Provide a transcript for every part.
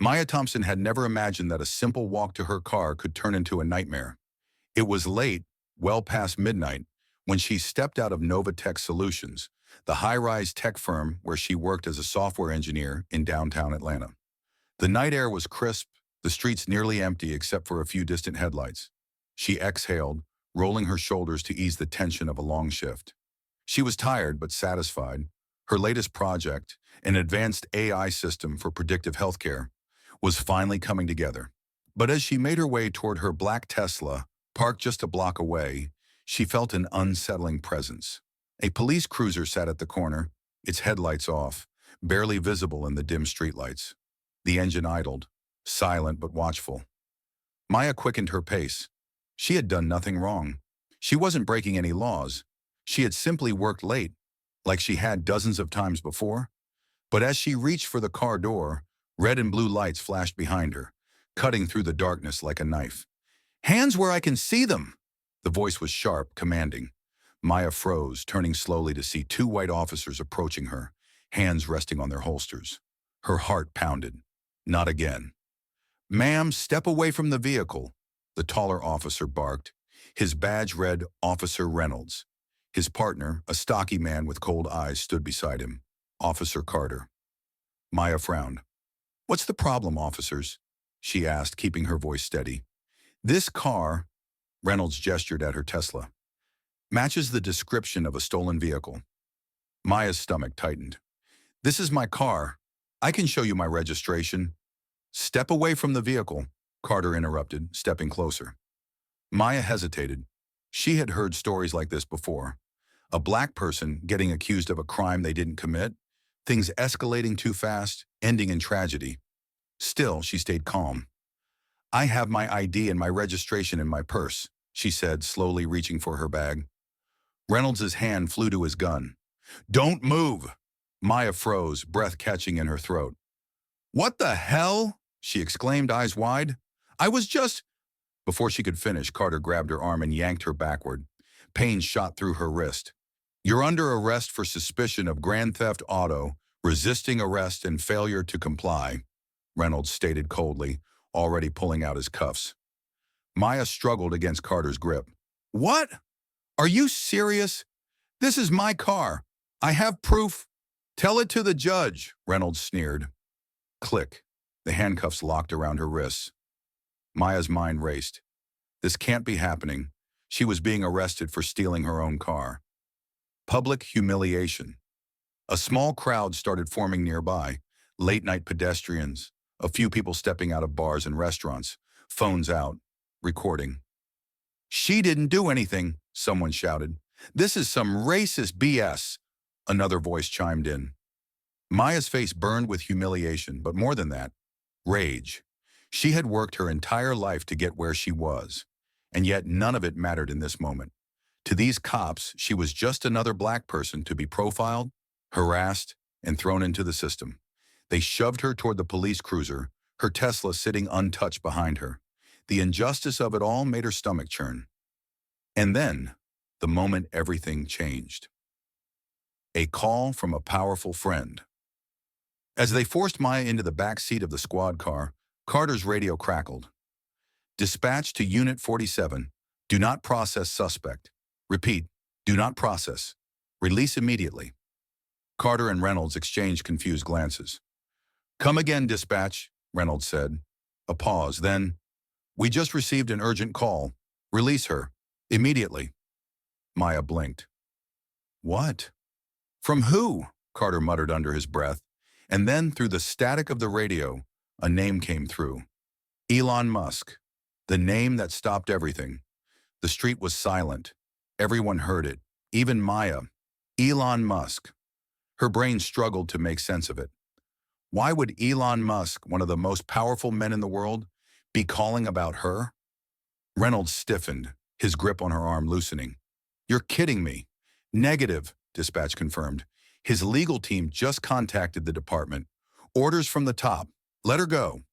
Maya Thompson had never imagined that a simple walk to her car could turn into a nightmare. It was late, well past midnight, when she stepped out of Nova Tech Solutions, the high-rise tech firm where she worked as a software engineer in downtown Atlanta. The night air was crisp, the streets nearly empty except for a few distant headlights. She exhaled, rolling her shoulders to ease the tension of a long shift. She was tired but satisfied. Her latest project, an advanced AI system for predictive healthcare, was finally coming together. But as she made her way toward her black Tesla, parked just a block away, she felt an unsettling presence. A police cruiser sat at the corner, its headlights off, barely visible in the dim streetlights. The engine idled, silent but watchful. Maya quickened her pace. She had done nothing wrong. She wasn't breaking any laws. She had simply worked late, like she had dozens of times before. But as she reached for the car door, red and blue lights flashed behind her, cutting through the darkness like a knife. "Hands where I can see them!" The voice was sharp, commanding. Maya froze, turning slowly to see two white officers approaching her, hands resting on their holsters. Her heart pounded. Not again. "Ma'am, step away from the vehicle," the taller officer barked. His badge read Officer Reynolds. His partner, a stocky man with cold eyes, stood beside him. Officer Carter. Maya frowned. "What's the problem, officers?" she asked, keeping her voice steady. "This car," Reynolds gestured at her Tesla, "matches the description of a stolen vehicle." Maya's stomach tightened. "This is my car. I can show you my registration." "Step away from the vehicle," Carter interrupted, stepping closer. Maya hesitated. She had heard stories like this before. A black person getting accused of a crime they didn't commit, things escalating too fast, ending in tragedy. Still, she stayed calm. "I have my ID and my registration in my purse," she said, slowly reaching for her bag. Reynolds' hand flew to his gun. "Don't move!" Maya froze, breath catching in her throat. "What the hell?" she exclaimed, eyes wide. "I was just—" Before she could finish, Carter grabbed her arm and yanked her backward. Pain shot through her wrist. "You're under arrest for suspicion of grand theft auto, resisting arrest, and failure to comply," Reynolds stated coldly, already pulling out his cuffs. Maya struggled against Carter's grip. "What? Are you serious? This is my car. I have proof." "Tell it to the judge," Reynolds sneered. Click. The handcuffs locked around her wrists. Maya's mind raced. This can't be happening. She was being arrested for stealing her own car. Public humiliation. A small crowd started forming nearby. Late-night pedestrians, a few people stepping out of bars and restaurants, phones out, recording. "She didn't do anything," someone shouted. "This is some racist BS," another voice chimed in. Maya's face burned with humiliation, but more than that, rage. She had worked her entire life to get where she was, and yet none of it mattered in this moment. To these cops, she was just another black person to be profiled, harassed, and thrown into the system. They shoved her toward the police cruiser, her Tesla sitting untouched behind her. The injustice of it all made her stomach churn. And then, the moment everything changed. A call from a powerful friend. As they forced Maya into the back seat of the squad car, Carter's radio crackled. "Dispatch to Unit 47. Do not process suspect. Repeat, do not process. Release immediately." Carter and Reynolds exchanged confused glances. "Come again, dispatch," Reynolds said. A pause, then, "We just received an urgent call. Release her. Immediately." Maya blinked. "What? From who?" Carter muttered under his breath, and then through the static of the radio, a name came through. Elon Musk. The name that stopped everything. The street was silent. Everyone heard it, even Maya. Elon Musk. Her brain struggled to make sense of it. Why would Elon Musk, one of the most powerful men in the world, be calling about her? Reynolds stiffened, his grip on her arm loosening. "You're kidding me." "Negative," dispatch confirmed. "His legal team just contacted the department. Orders from the top. Let her go."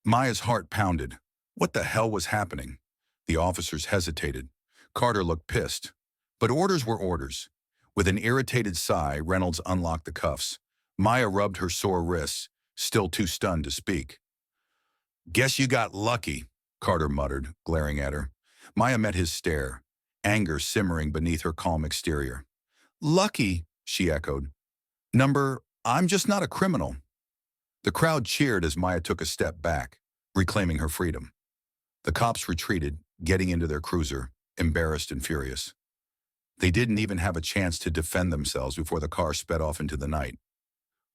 Maya's heart pounded. What the hell was happening? The officers hesitated. Carter looked pissed. But orders were orders. With an irritated sigh, Reynolds unlocked the cuffs. Maya rubbed her sore wrists, still too stunned to speak. Guess you got lucky, Carter muttered, glaring at her. Maya met his stare, anger simmering beneath her calm exterior. Lucky, she echoed. I'm just not a criminal. The crowd cheered as Maya took a step back, reclaiming her freedom. The cops retreated, getting into their cruiser, embarrassed and furious. They didn't even have a chance to defend themselves before the car sped off into the night,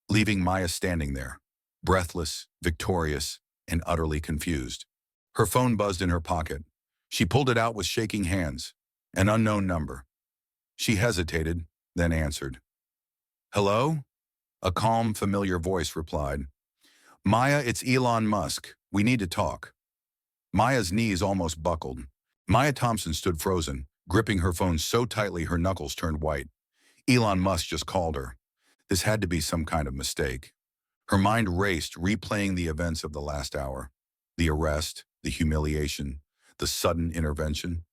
leaving Maya standing there, breathless, victorious, and utterly confused. Her phone buzzed in her pocket. She pulled it out with shaking hands. An unknown number. She hesitated, then answered. Hello? A calm, familiar voice replied. Maya, it's Elon Musk. We need to talk. Maya's knees almost buckled. Maya Thompson stood frozen, gripping her phone so tightly her knuckles turned white. Elon Musk just called her. This had to be some kind of mistake. Her mind raced, replaying the events of the last hour. The arrest, the humiliation, the sudden intervention.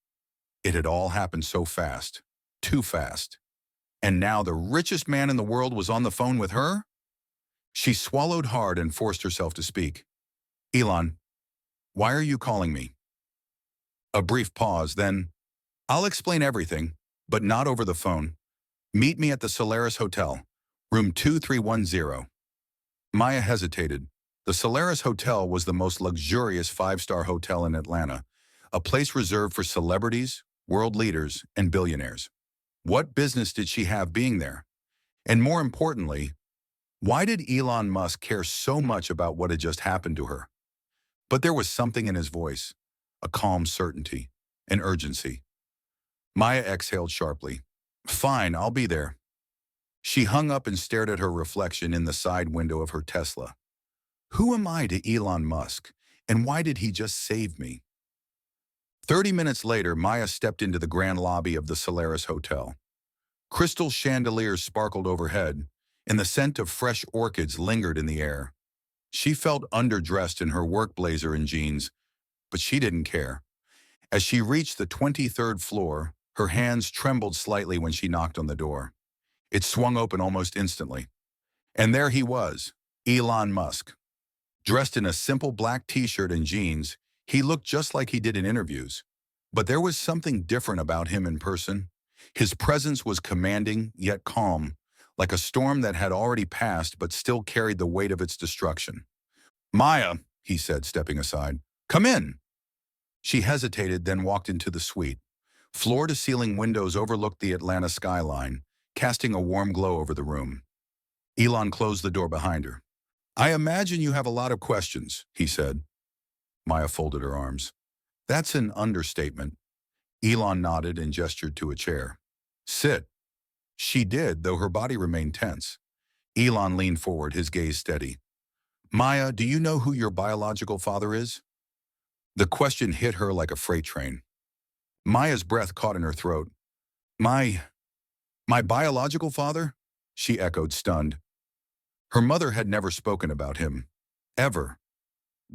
It had all happened so fast. Too fast. And now the richest man in the world was on the phone with her? She swallowed hard and forced herself to speak. Elon, why are you calling me? A brief pause, then, I'll explain everything, but not over the phone. Meet me at the Solaris Hotel, room 2310. Maya hesitated. The Solaris Hotel was the most luxurious five-star hotel in Atlanta, a place reserved for celebrities, world leaders, and billionaires. What business did she have being there? And more importantly, why did Elon Musk care so much about what had just happened to her? But there was something in his voice, a calm certainty, an urgency. Maya exhaled sharply. Fine, I'll be there. She hung up and stared at her reflection in the side window of her Tesla. Who am I to Elon Musk, and why did he just save me? 30 minutes later, Maya stepped into the grand lobby of the Solaris Hotel. Crystal chandeliers sparkled overhead, and the scent of fresh orchids lingered in the air. She felt underdressed in her work blazer and jeans, but she didn't care. As she reached the 23rd floor, her hands trembled slightly when she knocked on the door. It swung open almost instantly. And there he was, Elon Musk. Dressed in a simple black t-shirt and jeans, he looked just like he did in interviews. But there was something different about him in person. His presence was commanding, yet calm, like a storm that had already passed but still carried the weight of its destruction. Maya, he said, stepping aside, come in. She hesitated, then walked into the suite. Floor-to-ceiling windows overlooked the Atlanta skyline, casting a warm glow over the room. Elon closed the door behind her. I imagine you have a lot of questions, he said. Maya folded her arms. That's an understatement. Elon nodded and gestured to a chair. Sit. She did, though her body remained tense. Elon leaned forward, his gaze steady. Maya, do you know who your biological father is? The question hit her like a freight train. Maya's breath caught in her throat. My biological father? She echoed, stunned. Her mother had never spoken about him. Ever.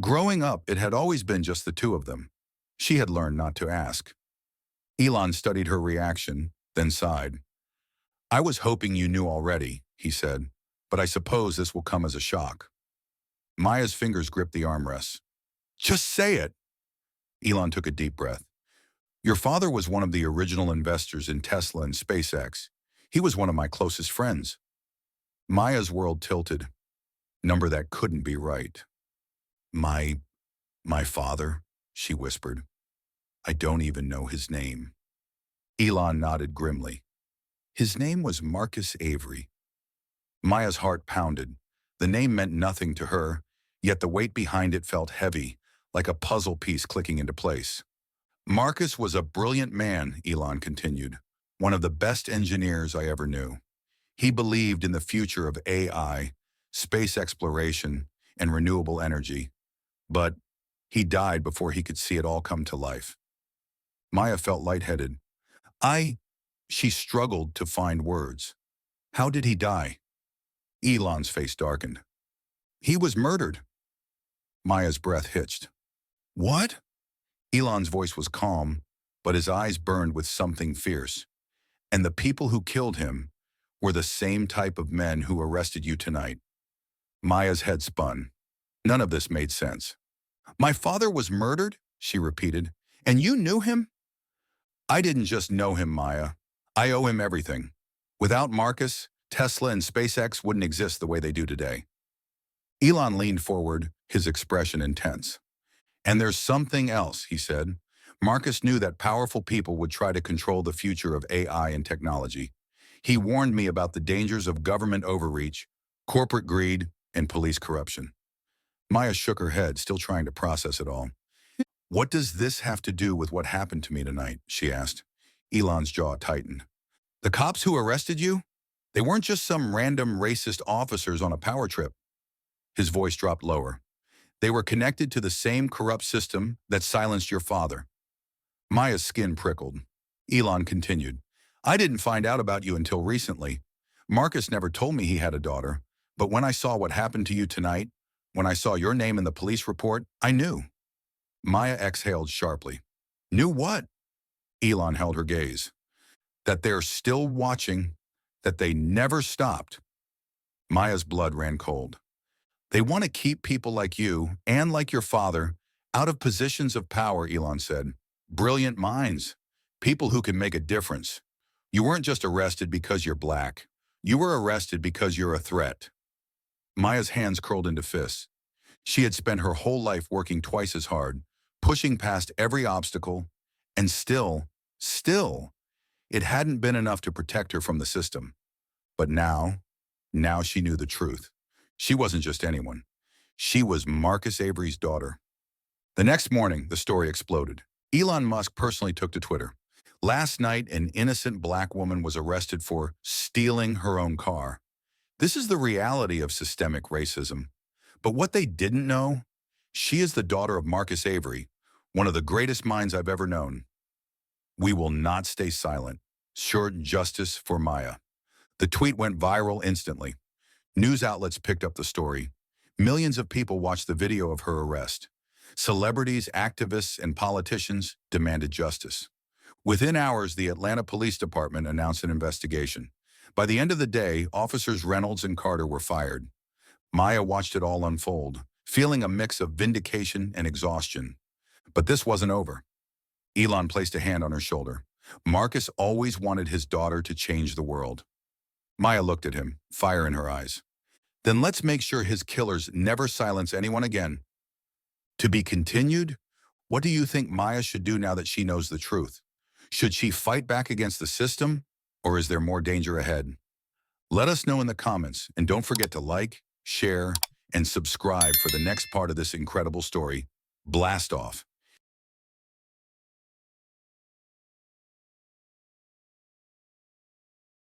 Growing up, it had always been just the two of them. She had learned not to ask. Elon studied her reaction, then sighed. I was hoping you knew already, he said, but I suppose this will come as a shock. Maya's fingers gripped the armrests. Just say it. Elon took a deep breath. Your father was one of the original investors in Tesla and SpaceX. He was one of my closest friends. Maya's world tilted. Number that couldn't be right. My father, she whispered. I don't even know his name. Elon nodded grimly. His name was Marcus Avery. Maya's heart pounded. The name meant nothing to her, yet the weight behind it felt heavy, like a puzzle piece clicking into place. Marcus was a brilliant man, Elon continued, one of the best engineers I ever knew. He believed in the future of AI, space exploration, and renewable energy. But he died before he could see it all come to life. Maya felt lightheaded. She struggled to find words. How did he die? Elon's face darkened. He was murdered. Maya's breath hitched. What? Elon's voice was calm, but his eyes burned with something fierce. And the people who killed him were the same type of men who arrested you tonight. Maya's head spun. None of this made sense. My father was murdered, she repeated. And you knew him? I didn't just know him, Maya. I owe him everything. Without Marcus, Tesla and SpaceX wouldn't exist the way they do today. Elon leaned forward, his expression intense. And there's something else, he said. Marcus knew that powerful people would try to control the future of AI and technology. He warned me about the dangers of government overreach, corporate greed, and police corruption. Maya shook her head, still trying to process it all. What does this have to do with what happened to me tonight? She asked. Elon's jaw tightened. The cops who arrested you? They weren't just some random racist officers on a power trip. His voice dropped lower. They were connected to the same corrupt system that silenced your father. Maya's skin prickled. Elon continued. I didn't find out about you until recently. Marcus never told me he had a daughter, but when I saw what happened to you tonight, when I saw your name in the police report, I knew. Maya exhaled sharply. Knew what? Elon held her gaze. That they're still watching, that they never stopped. Maya's blood ran cold. They want to keep people like you, and like your father, out of positions of power, Elon said. Brilliant minds. People who can make a difference. You weren't just arrested because you're black. You were arrested because you're a threat. Maya's hands curled into fists. She had spent her whole life working twice as hard, pushing past every obstacle, and still, it hadn't been enough to protect her from the system. But now she knew the truth. She wasn't just anyone. She was Marcus Avery's daughter. The next morning, the story exploded. Elon Musk personally took to Twitter. Last night, an innocent black woman was arrested for stealing her own car. This is the reality of systemic racism. But what they didn't know, she is the daughter of Marcus Avery, one of the greatest minds I've ever known. We will not stay silent. Short justice for Maya. The tweet went viral instantly. News outlets picked up the story. Millions of people watched the video of her arrest. Celebrities, activists, and politicians demanded justice. Within hours, the Atlanta Police Department announced an investigation. By the end of the day, officers Reynolds and Carter were fired. Maya watched it all unfold, feeling a mix of vindication and exhaustion. But this wasn't over. Elon placed a hand on her shoulder. Marcus always wanted his daughter to change the world. Maya looked at him, fire in her eyes. Then let's make sure his killers never silence anyone again. To be continued? What do you think Maya should do now that she knows the truth? Should she fight back against the system, or is there more danger ahead? Let us know in the comments, and don't forget to like, share, and subscribe for the next part of this incredible story. Blast off.